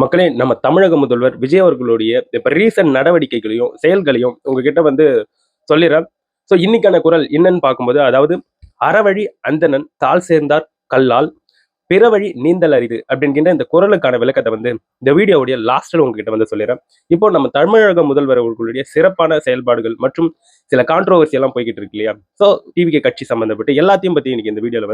மக்களே, நம்ம தமிழக முதல்வர் விஜய் அவர்களுடைய இப்ப ரீசென்ட் நடவடிக்கைகளையும், செயல்களையும் உங்ககிட்ட சொல்லிறேன். இன்னைக்கான குரல் என்னன்னு பார்க்கும்போது, அதாவது "அறவழி அந்தணன் தாள் சேர்ந்தார் கல்லால், பிறவழி நீந்தல் அரிது" அப்படின்கின்ற இந்த குறளுக்கான விளக்கத்தை இந்த வீடியோவுடைய லாஸ்ட்ல உங்ககிட்ட சொல்லிடுறேன். இப்போ நம்ம தமிழக முதல்வர் அவர்களுடைய சிறப்பான செயல்பாடுகள் மற்றும் சில கான்ட்ரோவர்சி எல்லாம் போய்கிட்டு இருக்கு இல்லையா? டிவிகே கட்சி சம்பந்தப்பட்டு எல்லாத்தையும் பத்தி இன்னைக்கு இந்த வீடியோல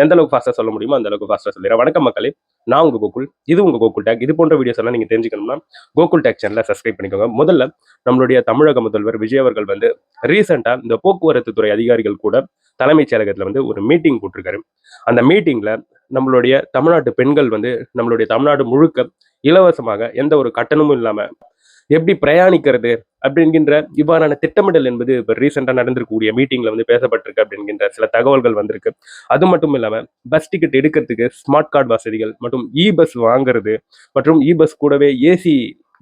எந்த அளவுக்கு ஃபாஸ்டா சொல்ல முடியுமோ அந்த அளவுக்கு ஃபாஸ்டா சொல்லிடுறேன். வணக்கம் மக்களே, நான் உங்க கோகுல். இது உங்க கோகுல் டேக். இது போன்ற வீடியோஸ் எல்லாம் நீங்க தெரிஞ்சுக்கணும்னா கோகுல் டேக் சேனலை சப்ஸ்கிரைப் பண்ணிக்கோங்க. முதல்ல நம்மளுடைய தமிழக முதல்வர் விஜய் அவர்கள் ரீசெண்டா இந்த போக்குவரத்து துறை அதிகாரிகள் கூட தலைமைச் செயலகத்துல ஒரு மீட்டிங் போட்டிருக்காரு. அந்த மீட்டிங்ல நம்மளுடைய தமிழ்நாட்டு பெண்கள் நம்மளுடைய தமிழ்நாடு முழுக்க இலவசமாக எந்த ஒரு கட்டணமும் இல்லாம எப்படி பிரயாணிக்கிறது அப்படிங்கிற இவ்வாறான திட்டமிடல் என்பது இப்ப ரீசெண்டா நடந்திருக்கக்கூடிய மீட்டிங்ல பேசப்பட்டிருக்கு அப்படிங்கிற சில தகவல்கள் வந்திருக்கு. அது மட்டும் இல்லாம பஸ் டிக்கெட் எடுக்கிறதுக்கு ஸ்மார்ட் கார்டு வசதிகள் மற்றும் இ பஸ் வாங்குறது மற்றும் இ பஸ் கூடவே ஏசி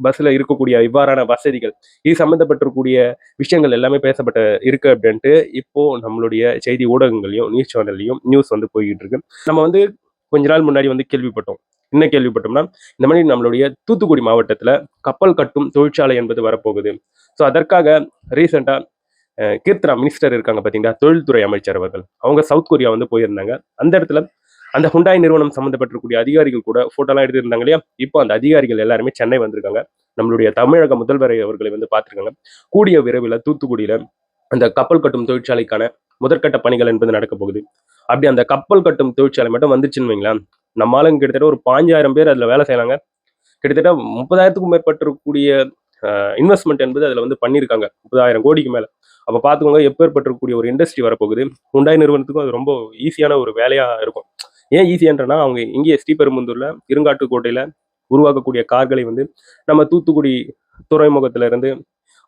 பஸ்ல இருக்கக்கூடிய இவ்வாறான வசதிகள், இது சம்பந்தப்பட்டிருக்கக்கூடிய விஷயங்கள் எல்லாமே பேசப்பட்ட இருக்கு அப்படின்ட்டு இப்போ நம்மளுடைய செய்தி ஊடகங்களையும் நியூஸ் சேனல்லையும் நியூஸ் போய்கிட்டு இருக்கு. நம்ம கொஞ்ச நாள் முன்னாடி கேள்விப்பட்டோம். என்ன கேள்விப்பட்டோம்னா, இந்த மாதிரி நம்மளுடைய தூத்துக்குடி மாவட்டத்துல கப்பல் கட்டும் தொழிற்சாலை என்பது வரப்போகுது. அதற்காக ரீசெண்டா கீர்த்தனா மினிஸ்டர் இருக்காங்க பாத்தீங்களா, தொழில்துறை அமைச்சர் அவர்கள், அவங்க சவுத் கொரியா போயிருந்தாங்க. அந்த இடத்துல அந்த ஹுண்டாய் நிறுவனம் சம்பந்தப்பட்டிருக்கக்கூடிய அதிகாரிகள் கூட போட்டோலாம் எடுத்திருந்தாங்க இல்லையா? இப்போ அந்த அதிகாரிகள் எல்லாருமே சென்னை வந்திருக்காங்க. நம்மளுடைய தமிழக முதல்வர் அவர்களை பார்த்திருக்காங்க. கூடிய விரைவில் தூத்துக்குடியில அந்த கப்பல் கட்டும் தொழிற்சாலைக்கான முதற்கட்ட பணிகள் என்பது நடக்க போகுது. அப்படி அந்த கப்பல் கட்டும் தொழிற்சாலை மட்டும் வந்துச்சுன்னு வைங்களேன், நம்ம ஆளுங்க கிட்டத்தட்ட ஒரு 5,000 பேர் அதுல வேலை செய்யலாங்க. கிட்டத்தட்ட 30,000க்கும் மேற்பட்டிருக்கக்கூடிய இன்வெஸ்ட்மெண்ட் என்பது அதுல பண்ணியிருக்காங்க. 30,000 கோடிக்கு மேல. அப்ப பாத்துக்கோங்க எப்பேற்பட்டிருக்கக்கூடிய ஒரு இண்டஸ்ட்ரி வரப்போகுது. ஹுண்டாய் நிறுவனத்துக்கும் அது ரொம்ப ஈஸியான ஒரு வேலையா இருக்கும். ஏன் ஈஸியான்றனா, அவங்க இங்கே ஸ்ரீபெரும்புதூர்ல இருங்காட்டுக்கோட்டையில உருவாக்கக்கூடிய கார்களை நம்ம தூத்துக்குடி துறைமுகத்துல இருந்து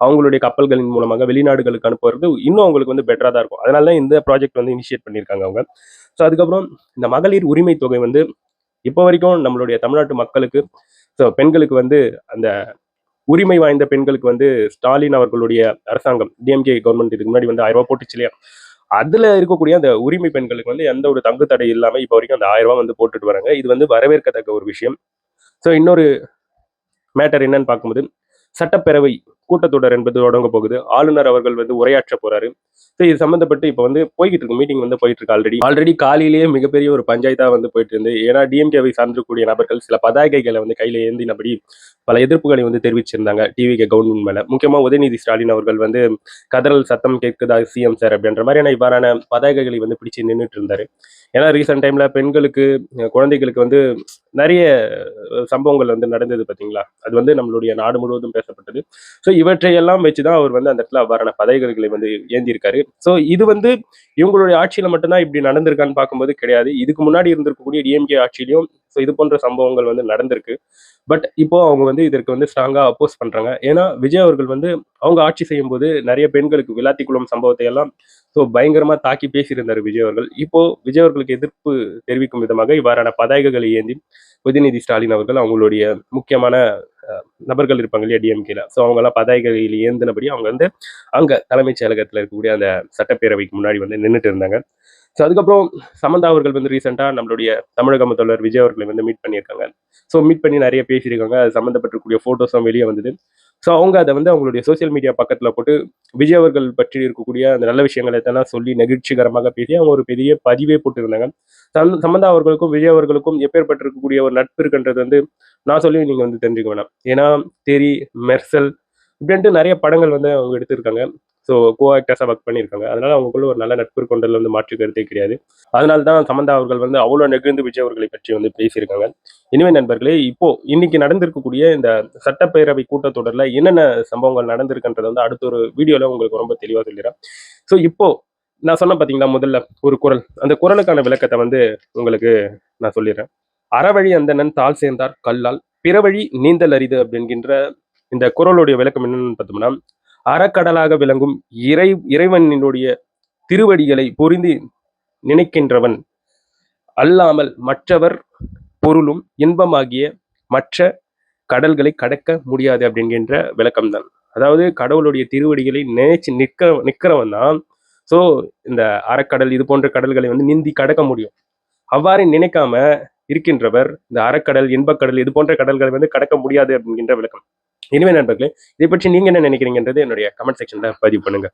அவங்களுடைய கப்பல்களின் மூலமாக வெளிநாடுகளுக்கு அனுப்புறது இன்னும் அவங்களுக்கு பெட்டரா தான் இருக்கும். அதனால தான் இந்த ப்ராஜெக்ட் இனிஷியேட் பண்ணியிருக்காங்க அவங்க. அதுக்கப்புறம் இந்த மகளிர் உரிமை தொகை இப்போ வரைக்கும் நம்மளுடைய தமிழ்நாட்டு மக்களுக்கு, பெண்களுக்கு அந்த உரிமை வாய்ந்த பெண்களுக்கு ஸ்டாலின் அவர்களுடைய அரசாங்கம், டிஎம்கே கவர்மெண்ட் இதுக்கு முன்னாடி 1000 ரூபாய் போட்டுச்சு இல்லையா? அதுல இருக்கக்கூடிய அந்த உரிமை பெண்களுக்கு எந்த ஒரு தங்கு தடை இல்லாம இப்போ வரைக்கும் அந்த 1000 ரூபாய் போட்டுட்டு வராங்க. இது வரவேற்கத்தக்க ஒரு விஷயம். இன்னொரு மேட்டர் என்னன்னு பார்க்கும்போது, சட்டப்பேரவை கூட்டத்தொடர் என்பது தொடங்க போகுது. ஆளுநர் அவர்கள் உரையாற்ற போறாரு. இது சம்பந்தப்பட்டு இப்போ போய்கிட்டு இருக்கு, மீட்டிங் போயிட்டு இருக்கு. ஆல்ரெடி காலையிலேயே மிகப்பெரிய ஒரு பஞ்சாயத்தா போயிட்டு இருந்து, ஏன்னா டிஎம்கேவை சார்ந்திருக்கக்கூடிய நபர்கள் சில பதாகைகளை கையில ஏந்தினபடி பல எதிர்ப்புகளை தெரிவிச்சிருந்தாங்க டிவிகே கவர்மெண்ட் மேல. முக்கியமா உதயநிதி ஸ்டாலின் அவர்கள் கதறல் சத்தம் கேட்குதா சிஎம் சார் அப்படின்ற மாதிரியான இவ்வாறான பதாகைகளை பிடிச்சு நின்றுட்டு இருந்தாரு. ஏன்னா ரீசெண்ட் டைம்ல பெண்களுக்கு, குழந்தைகளுக்கு நிறைய சம்பவங்கள் நடந்தது பார்த்தீங்களா? அது நம்மளுடைய நாடு முழுவதும் பேசப்பட்டது. இவற்றையெல்லாம் வச்சுதான் அவர் அந்த இடத்துல அவ்வாறான பதவிகளை ஏந்திருக்காரு. இது இவங்களுடைய ஆட்சியில மட்டும்தான் இப்படி நடந்திருக்கான்னு பார்க்கும்போது கிடையாது. இதுக்கு முன்னாடி இருந்திருக்கக்கூடிய டிஎம்கே ஆட்சியிலையும் இது போன்ற சம்பவங்கள் நடந்திருக்கு. பட் இப்போ அவங்க இதற்கு ஸ்ட்ராங்கா அப்போஸ் பண்றாங்க. ஏன்னா விஜய் அவர்கள் அவங்க ஆட்சி செய்யும் போது நிறைய பெண்களுக்கு விளாத்திக்குளம் சம்பவத்தை எல்லாம் பயங்கரமா தாக்கி பேசியிருந்தாரு விஜய் அவர்கள். இப்போ விஜய் அவர்களுக்கு எதிர்ப்பு தெரிவிக்கும் விதமாக இவ்வாறான பதாகைகளை ஏந்தி உதயநிதி ஸ்டாலின் அவர்கள் அவங்களுடைய முக்கியமான நபர்கள் இருப்பாங்க இல்லையா டிஎம்கேல, அவங்க எல்லாம் பதாகைகளில் ஏந்தினபடி அவங்க அங்க தலைமைச் செயலகத்துல இருக்கக்கூடிய அந்த சட்டப்பேரவைக்கு முன்னாடி நின்றுட்டு இருந்தாங்க. அதுக்கப்புறம் சமந்தா அவர்கள் ரீசெண்டா நம்மளுடைய தமிழக முதல்வர் விஜய் அவர்களை மீட் பண்ணியிருக்காங்க. மீட் பண்ணி நிறைய பேசியிருக்காங்க. அது சம்மந்தப்பட்டிருக்கக்கூடிய போட்டோஸும் வெளியே வந்தது. அவங்க அதை அவங்களுடைய சோசியல் மீடியா பக்கத்துல போட்டு விஜய் அவர்கள் பற்றி இருக்கக்கூடிய அந்த நல்ல விஷயங்களை எல்லாம் சொல்லி நெகிழ்ச்சிகரமாக பேசி அவங்க ஒரு பெரிய பதிவே போட்டிருந்தாங்க. சமந்தா அவர்களுக்கும் விஜய் அவர்களுக்கும் எப்பேற்பட்டிருக்கக்கூடிய ஒரு நட்பு இருக்குன்றது நான் சொல்லி நீங்க தெரிஞ்சுக்க வேணாம். ஏன்னா தெரி, மெர்சல் இப்படின்ட்டு நிறைய படங்கள் அவங்க எடுத்திருக்காங்க. கோ ஆக்டர்ஸா ஒர்க் பண்ணியிருக்காங்க. அதனால அவங்களுக்குள்ள ஒரு நல்ல நட்பு கொண்டதுல மாற்று கருத்தே கிடையாது. அதனால தான் சமந்தா அவர்கள் அவ்வளவு நெகிழ்ந்து விஜய் அவர்களை பற்றி பேசியிருக்காங்க. இனிமே நண்பர்களே, இப்போ இன்னைக்கு நடந்திருக்கக்கூடிய இந்த சட்டப்பேரவை கூட்டத்தொடர்ல என்னென்ன சம்பவங்கள் நடந்திருக்குன்றது அடுத்த ஒரு வீடியோல உங்களுக்கு ரொம்ப தெளிவா சொல்லிடுறேன். இப்போ நான் சொன்ன பாத்தீங்களா முதல்ல ஒரு குறள், அந்த குறளுக்கான விளக்கத்தை உங்களுக்கு நான் சொல்லிடுறேன். அறவழி அந்தணன் தாள் சேர்ந்தார் கல்லால், பிறவழி நீந்தல் அரிது அப்படின்கின்ற இந்த குறளுடைய விளக்கம் என்னன்னு பார்த்தோம்னா, அறக்கடலாக விளங்கும் இறைவனினுடைய திருவடிகளை பொருந்தி நினைக்கின்றவன் அல்லாமல் மற்றவர் பொருளும் இன்பமாகிய மற்ற கடல்களை கடக்க முடியாது அப்படிங்கின்ற விளக்கம் தான். அதாவது கடவுளுடைய திருவடிகளை நினைச்சு நிக்கிறவன் தான் இந்த அறக்கடல் இது போன்ற கடல்களை நீந்தி கடக்க முடியும். அவ்வாறு நினைக்காம இருக்கின்றவர் இந்த அறக்கடல், இன்பக்கடல் இது போன்ற கடல்களை வந்து கடக்க முடியாது அப்படிங்கின்ற விளக்கம். இனிமே நண்பர்களே, இதை பற்றி நீங்க என்ன நினைக்கிறீங்கன்றது என்னுடைய கமெண்ட் செக்ஷன்ல பதிவு பண்ணுங்க.